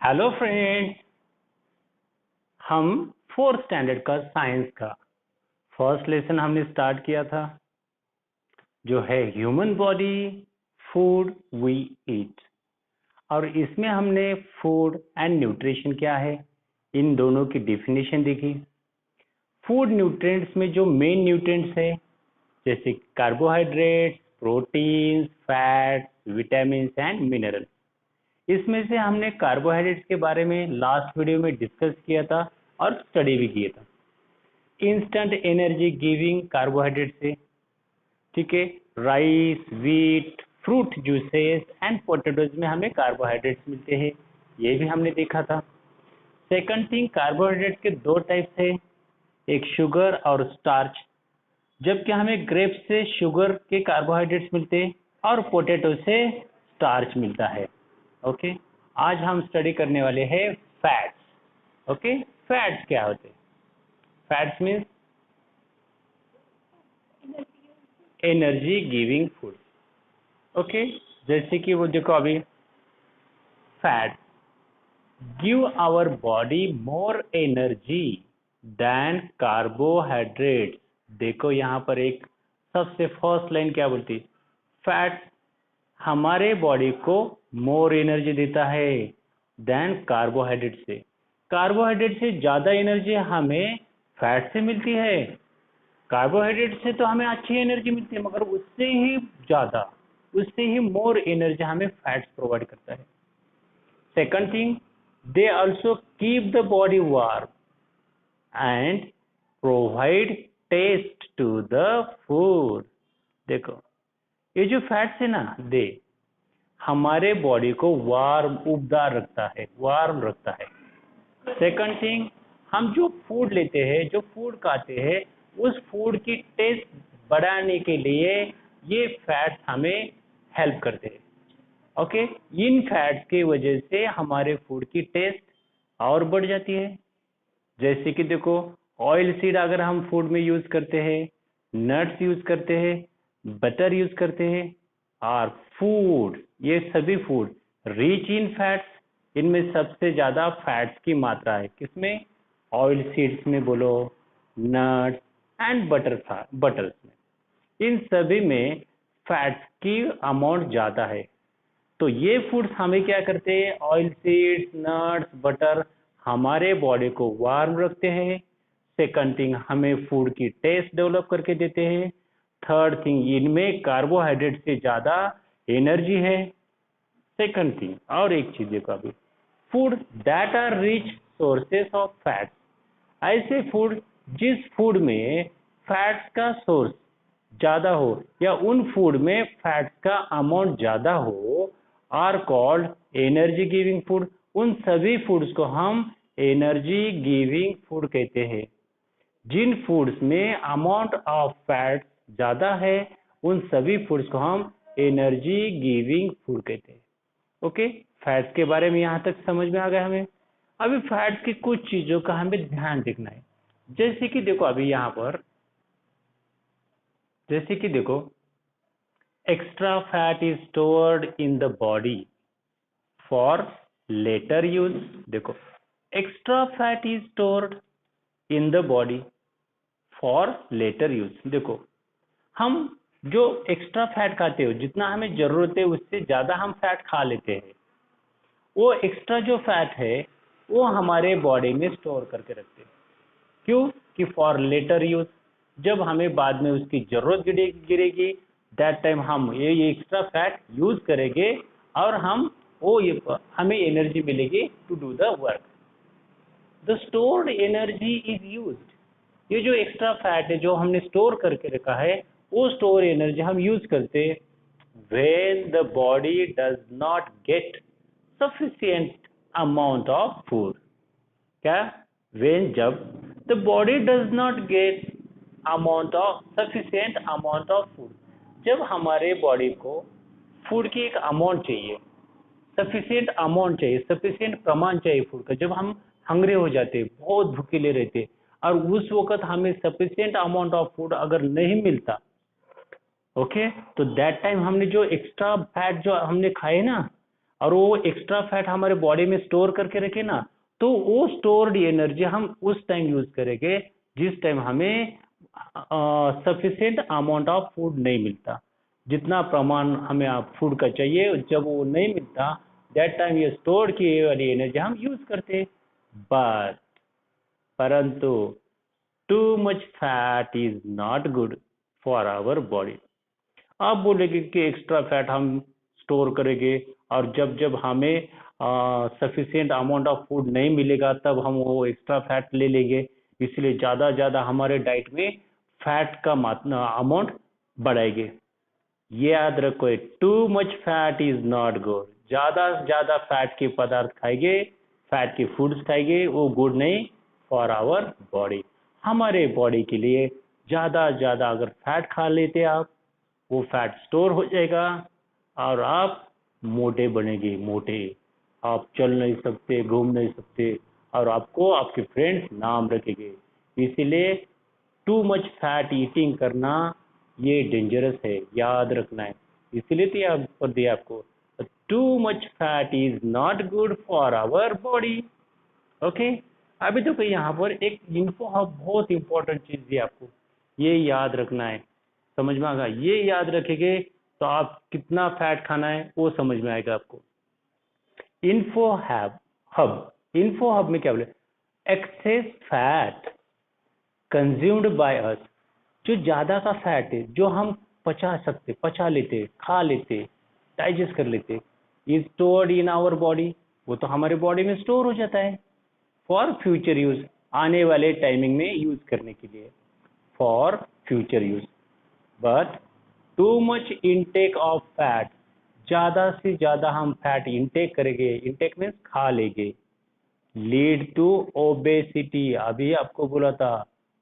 Hello friends. हम fourth standard का science का फर्स्ट लेसन हमने स्टार्ट किया था, जो है human body food we eat. और इसमें हमने फूड एंड न्यूट्रिशन क्या है, इन दोनों की डेफिनेशन देखी। फूड न्यूट्रिएंट्स में जो मेन न्यूट्रिएंट्स है, जैसे carbohydrates, proteins, fats, vitamin and mineral. इसमें से हमने कार्बोहाइड्रेट्स के बारे में लास्ट वीडियो में डिस्कस किया था और स्टडी भी किया था। इंस्टेंट एनर्जी गिविंग कार्बोहाइड्रेट से, ठीक है, rice, wheat, fruit juices and potatoes में हमें कार्बोहाइड्रेट्स मिलते हैं, ये भी हमने देखा था। सेकंड थिंग, कार्बोहाइड्रेट के दो टाइप्स है, एक शुगर और स्टार्च। जबकि हमें ग्रेप्स से शुगर के कार्बोहाइड्रेट्स मिलते हैं और पोटैटो से स्टार्च मिलता है। ओके, आज हम स्टडी करने वाले हैं फैट्स। ओके, फैट्स क्या होते हैं? Fats means energy giving food. Okay, जैसे कि वो देखो अभी, fat give our body more energy than carbohydrate. देखो यहाँ पर एक सबसे फर्स्ट लाइन क्या बोलती, फैट हमारे बॉडी को मोर एनर्जी देता है देन कार्बोहाइड्रेट से। कार्बोहाइड्रेट से ज़्यादा एनर्जी हमें फैट से मिलती है। कार्बोहाइड्रेट से तो हमें अच्छी एनर्जी मिलती है, मगर उससे ही ज़्यादा, उससे ही मोर एनर्जी हमें फैट्स प्रोवाइड करता है। Second thing, they also keep the body warm and provide taste to the food. देखो ये जो फैट्स है ना, दे हमारे बॉडी को वार्म, उबदार रखता है, वार्म रखता है। सेकंड थिंग, हम जो फूड लेते हैं, जो फूड खाते हैं, उस फूड की टेस्ट बढ़ाने के लिए ये फैट्स हमें हेल्प करते हैं। ओके, इन फैट्स की वजह से हमारे फूड की टेस्ट और बढ़ जाती है। जैसे कि देखो, ऑयल सीड अगर हम फूड में यूज करते हैं, नट्स यूज करते हैं, बटर यूज करते हैं, और फूड, ये सभी फूड रिच इन फैट्स। इनमें सबसे ज्यादा फैट्स की मात्रा है किसमें? ऑयल सीड्स में बोलो, नट्स एंड बटर्स में। इन सभी में फैट्स की अमाउंट ज्यादा है। तो ये फूड्स हमें क्या करते हैं? ऑयल सीड्स, नट्स, बटर हमारे बॉडी को वार्म रखते हैं। सेकंड थिंग, हमें फूड की टेस्ट डेवलप करके देते हैं। थर्ड थिंग, इनमें कार्बोहाइड्रेट से ज्यादा एनर्जी है। सेकंड थिंग, और एक चीज देखो अभी, food that are rich sources of fats. ऐसे फूड जिस फूड में फैट्स का सोर्स ज्यादा हो, या उन फूड में फैट्स का अमाउंट ज्यादा हो, are called energy giving food. उन सभी फूड्स को हम एनर्जी गिविंग फूड कहते हैं। जिन फूड्स में अमाउंट ऑफ फैट ज्यादा है, उन सभी फूड्स को हम एनर्जी गिविंग फूड कहते हैं। ओके, फैट्स के बारे में यहाँ तक समझ में आ गया हमें। अभी फैट्स की कुछ चीजों का हमें ध्यान रखना है। जैसे कि देखो अभी यहाँ पर, जैसे कि देखो, extra fat is stored in the body for later use. देखो, extra fat is stored in the body for later use. देखो, हम जो एक्स्ट्रा फैट खाते हो, जितना हमें जरूरत है उससे ज्यादा हम फैट खा लेते हैं। वो एक्स्ट्रा जो फैट है वो हमारे बॉडी में स्टोर करके रखते हैं। क्यों? कि फॉर लेटर यूज, जब हमें बाद में उसकी जरूरत गिरेगी, दैट टाइम हम ये एक्स्ट्रा फैट यूज करेंगे और हम वो हमें एनर्जी मिलेगी to do the work. The stored energy is used. ये जो एक्स्ट्रा फैट है जो हमने स्टोर करके रखा है, वो स्टोर एनर्जी हम यूज करते when the body does not get sufficient amount of food। क्या? when, जब the body does not get sufficient amount of food, जब हमारे बॉडी को फूड की एक अमाउंट चाहिए, सफिशिएंट अमाउंट चाहिए, सफिशिएंट प्रमाण चाहिए फूड का। जब हम हंग्रे हो जाते, बहुत भूखिले रहते, और उस वक्त हमें सफिशिएंट अमाउंट ऑफ फूड अगर नहीं मिलता, ओके, तो दैट टाइम हमने जो एक्स्ट्रा फैट जो हमने खाए ना, और वो एक्स्ट्रा फैट हमारे बॉडी में स्टोर करके रखे ना, तो वो स्टोर्ड एनर्जी हम उस टाइम यूज करेंगे जिस टाइम हमें सफिशिएंट अमाउंट ऑफ फूड नहीं मिलता, जितना प्रमाण हमें आप फूड का चाहिए जब वो नहीं मिलता, दैट टाइम ये स्टोर की वाली एनर्जी हम यूज करते। बट परंतु too much fat is not good for our body. आप बोलेंगे कि एक्स्ट्रा फैट हम स्टोर करेंगे और जब जब हमें सफिशिएंट अमाउंट ऑफ फूड नहीं मिलेगा तब हम वो एक्स्ट्रा फैट ले लेंगे, इसलिए ज़्यादा ज़्यादा हमारे डाइट में फैट का मात्रा अमाउंट बढ़ाएंगे। ये याद रखो, to much fat is not good. ज़्यादा से ज़्यादा फैट के पदार्थ खाएंगे, फैट के फूड्स खाएंगे, वो गुड नहीं फॉर आवर बॉडी। हमारे बॉडी के लिए ज़्यादा ज़्यादा अगर फैट खा लेते आप, वो फैट स्टोर हो जाएगा और आप मोटे बनेंगे, मोटे। आप चल नहीं सकते, घूम नहीं सकते और आपको आपके फ्रेंड्स नाम रखेंगे। इसीलिए टू मच फैट ईटिंग करना ये डेंजरस है, याद रखना है। इसलिए तो यहाँ पर दिया आपको, too much fat is not good for our body. Okay, अभी देखो यहाँ पर एक इन्फो हब बहुत इंपॉर्टेंट चीज दी आपको, ये याद रखना है। समझ में आएगा, ये याद रखेंगे तो आप कितना फैट खाना है वो समझ में आएगा आपको। इन्फो हब, इन्फो हब में क्या बोले, access fat consumed by us, जो ज्यादा का फैट है जो हम पचा सकते, पचा लेते, खा लेते, डाइजेस्ट कर लेते, is stored in our body, वो तो हमारे बॉडी में स्टोर हो जाता है फॉर फ्यूचर यूज, आने वाले टाइमिंग में यूज करने के लिए, for future use. But too much intake of fat, ज्यादा से ज्यादा हम फैट इनटेक करेंगे, इनटेक मीन्स खा लेंगे, लीड टू ओबेसिटी। अभी आपको बोला था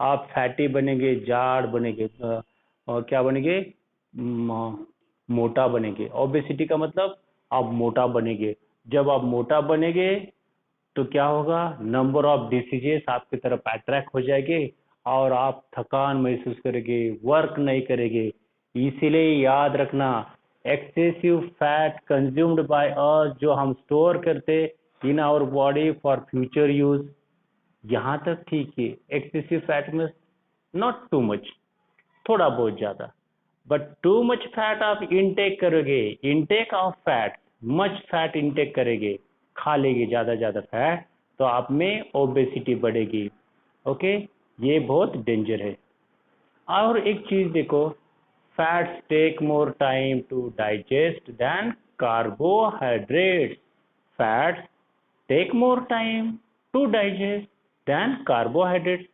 आप फैटी बनेंगे, जाड़ बनेंगे, और क्या बनेंगे, मोटा बनेंगे। ओबेसिटी का मतलब आप मोटा बनेंगे। जब आप मोटा बनेंगे तो क्या होगा, नंबर ऑफ डिसीजेस आपकी तरफ अट्रैक्ट हो जाएंगे और आप थकान महसूस करेंगे, वर्क नहीं करेंगे। इसीलिए याद रखना, excessive fat consumed by us, जो हम स्टोर करते in our body for future use, यहाँ तक ठीक है। एक्सेसिव फैट में नॉट टू मच, थोड़ा बहुत ज्यादा, बट टू मच फैट आप इनटेक करोगे, intake of fat, much fat intake करेंगे, खा लेंगे ज्यादा ज्यादा फैट, तो आप में ओबेसिटी बढ़ेगी। ओके, ये बहुत डेंजर है। और एक चीज देखो, fats take more time to digest than carbohydrates. Fats take more time to digest than carbohydrates.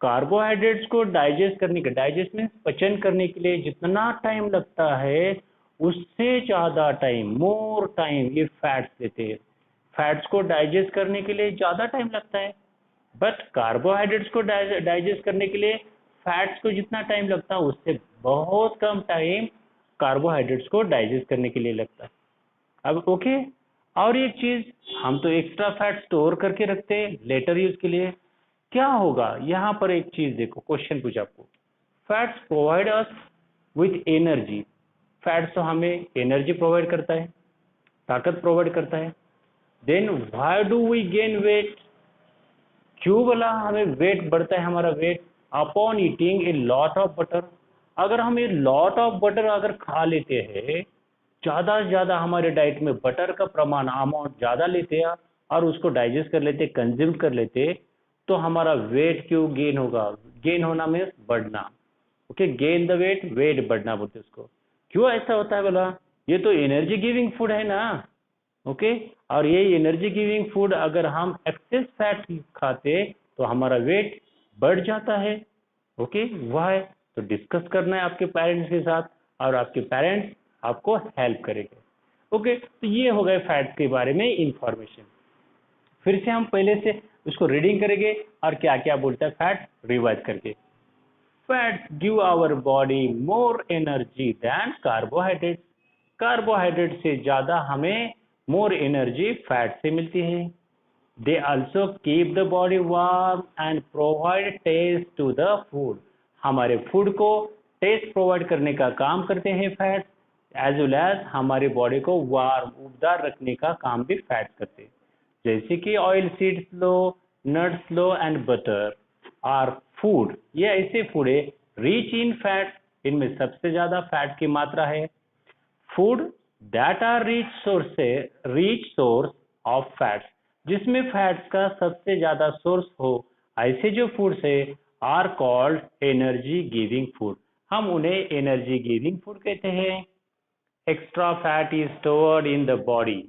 Carbohydrates को डाइजेस्ट करने के, डाइजेस्ट मीन्स पचन करने के लिए जितना टाइम लगता है उससे ज्यादा टाइम, मोर टाइम ये फैट्स लेते हैं। फैट्स को डाइजेस्ट करने के लिए ज्यादा टाइम लगता है, बट कार्बोहाइड्रेट्स को डाइजेस्ट करने के लिए फैट्स को जितना टाइम लगता है उससे बहुत कम टाइम कार्बोहाइड्रेट्स को डाइजेस्ट करने के लिए लगता है। अब ओके, और एक चीज, हम तो एक्स्ट्रा फैट स्टोर करके रखते हैं लेटर यूज के लिए। क्या होगा यहाँ पर एक चीज देखो, क्वेश्चन पूछा आपको, fats provide us with energy. Fats तो हमें एनर्जी प्रोवाइड करता है, ताकत प्रोवाइड करता है। Then why do we gain weight, क्यों बोला हमें वेट बढ़ता है हमारा weight, upon eating a lot of butter. अगर हम ये लॉट ऑफ बटर अगर खा लेते हैं, ज्यादा से ज्यादा हमारे डाइट में बटर का प्रमाण, अमाउंट ज्यादा लेते हैं और उसको डाइजेस्ट कर लेते, कंज्यूम कर लेते, तो हमारा वेट क्यों गेन होगा, गेन होना मीन्स बढ़ना। Okay, gain the weight, weight बढ़ना बोलते उसको। क्यों ऐसा होता है बोला, ये तो एनर्जी गिविंग फूड है ना। ओके, और ये एनर्जी गिविंग फूड अगर हम एक्सेस फैट खाते तो हमारा वेट बढ़ जाता है। ओके, वह है तो डिस्कस करना है आपके पेरेंट्स के साथ और आपके पेरेंट्स आपको हेल्प करेंगे। ओके, तो ये हो गए फैट्स के बारे में इंफॉर्मेशन। फिर से हम पहले से उसको रीडिंग करेंगे और क्या क्या बोलता है फैट, रिवाइज करके। Fats give our body more energy than carbohydrate. Carbohydrate से ज्यादा हमें मोर एनर्जी फैट से मिलती है। They also keep the body warm and provide taste to the food. हमारे फूड को टेस्ट प्रोवाइड करने का काम करते हैं फैट्स। एज वेल एज हमारी बॉडी को वार्म उपदार रखने का काम भी फैट्स करते हैं। जैसे कि ऑयल सीड्स लो, nuts low and butter are food, ये ऐसे फूड है रिच इन फैट, इनमें सबसे ज्यादा फैट की मात्रा है। Food that are rich source of fats, जिसमें फैट्स का सबसे ज्यादा सोर्स हो, ऐसे जो फूड्स है are called energy giving food, हम उन्हें एनर्जी गिविंग फूड कहते हैं। Extra fat is stored in the body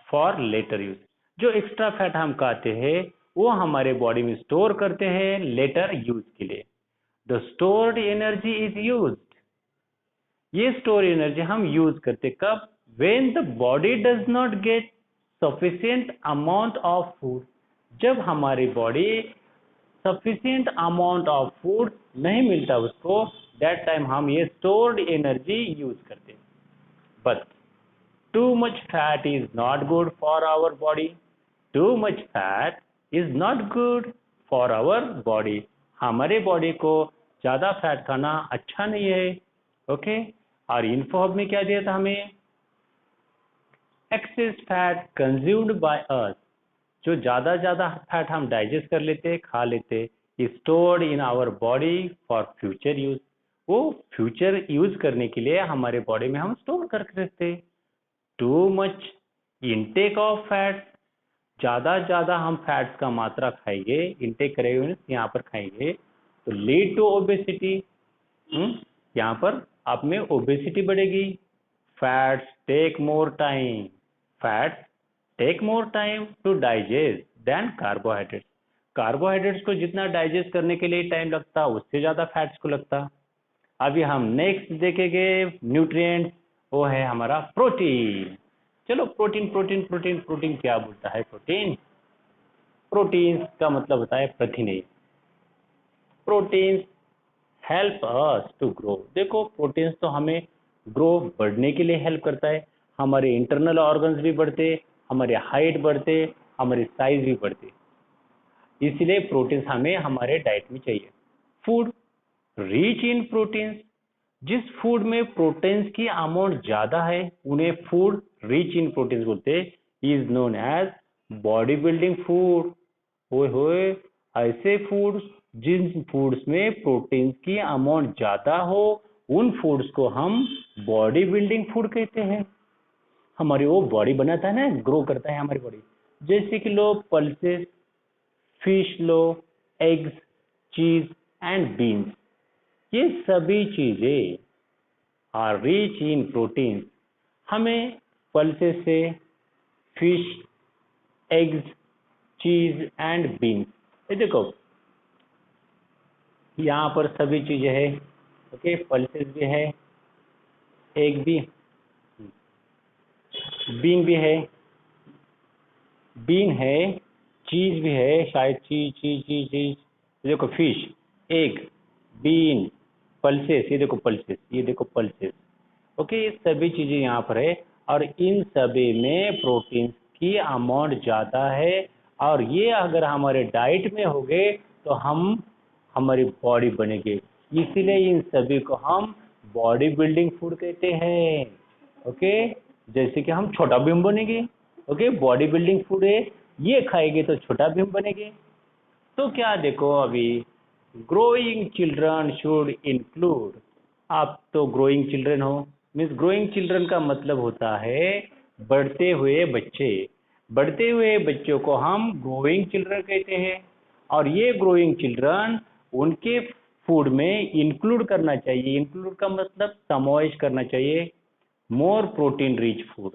for later use, जो एक्स्ट्रा फैट हम खाते हैं वो हमारे बॉडी में स्टोर करते हैं लेटर यूज के लिए। The stored energy is used, ये स्टोर एनर्जी हम यूज करते कब? When the body does not gate sufficient amount of food, जब हमारी body sufficient amount of food नहीं मिलता उसको, दैट टाइम हम ये स्टोर्ड एनर्जी यूज करते हैं। But too much fat is not good for our body, too much fat is not good for our body, हमारे बॉडी को ज्यादा फैट खाना अच्छा नहीं है। ओके, और इन्फॉर्म में क्या दिया था हमें? Excess fat consumed by us, जो ज्यादा फैट हम डाइजेस्ट कर लेते, खा लेते, stored in our body for future use, वो फ्यूचर यूज करने के लिए हमारे बॉडी में हम स्टोर करके रखते। Too much intake of fat, ज्यादा हम फैट्स का मात्रा खाएंगे, इनटेक करेंगे यहाँ पर खाएंगे तो लीड टू ओबेसिटी, यहाँ पर आप में ओबेसिटी बढ़ेगी। Fats take more time, fats take more time to digest than carbohydrates, carbohydrates को जितना डाइजेस्ट करने के लिए टाइम लगता उससे ज्यादा फैट्स को लगता। अभी हम नेक्स्ट देखेंगे न्यूट्रिएंट, वो है हमारा प्रोटीन। चलो प्रोटीन प्रोटीन प्रोटीन प्रोटीन क्या बोलता है? प्रोटीन, प्रोटीन का मतलब होता है प्रथिने। Protein help us to grow, देखो प्रोटीन तो हमें ग्रो बढ़ने के लिए हेल्प करता है, हमारे इंटरनल ऑर्गन्स भी बढ़ते, हमारे हाइट बढ़ते, हमारी साइज भी बढ़ते, इसलिए प्रोटीन हमें हमारे डाइट में चाहिए। फूड रिच इन प्रोटीन्स, जिस फूड में प्रोटीन्स की अमाउंट ज्यादा है उन्हें फूड रिच इन प्रोटीन्स बोलते हैं, is known as body building food. होए होए, ऐसे फूड्स जिन फूड्स में प्रोटीन्स की अमाउंट ज्यादा हो उन फूड्स को हम बॉडी बिल्डिंग फूड कहते हैं। हमारी वो बॉडी बनाता है ना, ग्रो करता है हमारी बॉडी। जैसे कि लो पल्सेस, फिश लो, एग्स, चीज एंड बीन्स, ये सभी चीजें आर रिच इन प्रोटीन। हमें पल्सेस से फिश, एग्स, चीज एंड बीन्स, ये देखो यहाँ पर सभी चीजें है। ओके, पल्सेस भी है, एग भी, बीन भी है, बीन है, चीज भी है, शायद चीज चीज चीज चीज, देखो फिश, एग, बीन, पल्सेस, ये देखो पल्सेस, ये देखो पल्सेस। ओके, ये सभी चीजें यहाँ पर है और इन सभी में प्रोटीन की अमाउंट ज्यादा है और ये अगर हमारे डाइट में हो गए तो हम हमारी बॉडी बनेगी, इसीलिए इन सभी को हम बॉडी बिल्डिंग फूड कहते हैं। ओके, जैसे कि हम छोटा भीम बनेंगे। ओके, बॉडी बिल्डिंग फूड है, ये खाएंगे तो छोटा भीम बनेंगे। तो क्या देखो अभी ग्रोइंग चिल्ड्रन शुड इंक्लूड, आप तो ग्रोइंग चिल्ड्रन हो, मीन्स ग्रोइंग चिल्ड्रन का मतलब होता है बढ़ते हुए बच्चे। बढ़ते हुए बच्चों को हम ग्रोइंग चिल्ड्रन कहते हैं और ये ग्रोइंग चिल्ड्रन उनके फूड में इंक्लूड करना चाहिए, इंक्लूड का मतलब समावेश करना चाहिए मोर प्रोटीन रिच फूड,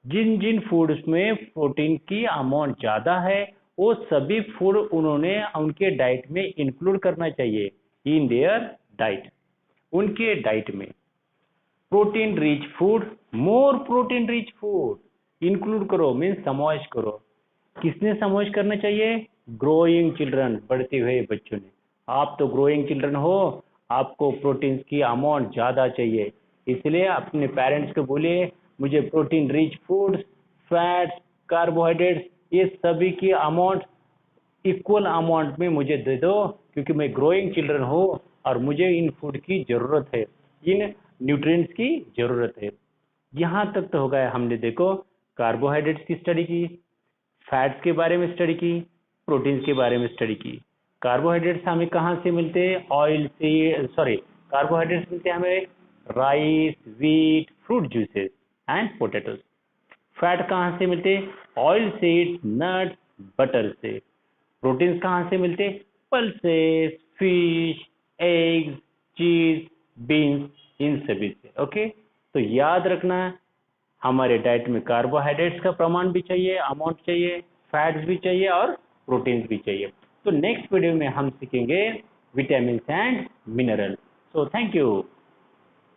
जिन जिन फूड्स में प्रोटीन की अमाउंट ज़्यादा है वो सभी फूड उन्होंने उनके डाइट में इंक्लूड करना चाहिए, इन देयर डाइट, उनके डाइट में। Protein rich food, more protein rich food include करो, मीन्स समावेश करो। किसने समावेश करना चाहिए? ग्रोइंग चिल्ड्रन, बढ़ते हुए बच्चों ने। आप तो ग्रोइंग चिल्ड्रन हो, आपको प्रोटीन की अमाउंट ज़्यादा चाहिए, इसलिए अपने पेरेंट्स को बोलिए मुझे protein rich foods, fats, carbohydrates, ये सभी की अमाउंट इक्वल अमाउंट में मुझे दे दो, क्योंकि मैं ग्रोइंग चिल्ड्रन हूँ और मुझे इन फूड की ज़रूरत है, इन न्यूट्रिएंट्स की जरूरत है। यहाँ तक तो हो गया, हमने देखो कार्बोहाइड्रेट्स की स्टडी की, फैट्स के बारे में स्टडी की, प्रोटीन्स के बारे में स्टडी की। कार्बोहाइड्रेट्स हमें कहाँ से मिलते हैं? ऑयल से, सॉरी, कार्बोहाइड्रेट्स मिलते हैं हमें rice, wheat, fruit juices and potatoes. Fat कहाँ से मिलते? ऑयल सीड्स, नट्स, बटर से। प्रोटीन्स कहाँ से मिलते? पल्सेस, फिश, एग्स, चीज, बीन्स, इन सभी से। ओके, तो याद रखना हमारे डाइट में कार्बोहाइड्रेट्स का प्रमाण भी चाहिए, अमाउंट चाहिए, फैट्स भी चाहिए और प्रोटीन्स भी चाहिए। तो नेक्स्ट वीडियो में हम सीखेंगे vitamin and mineral. So thank you.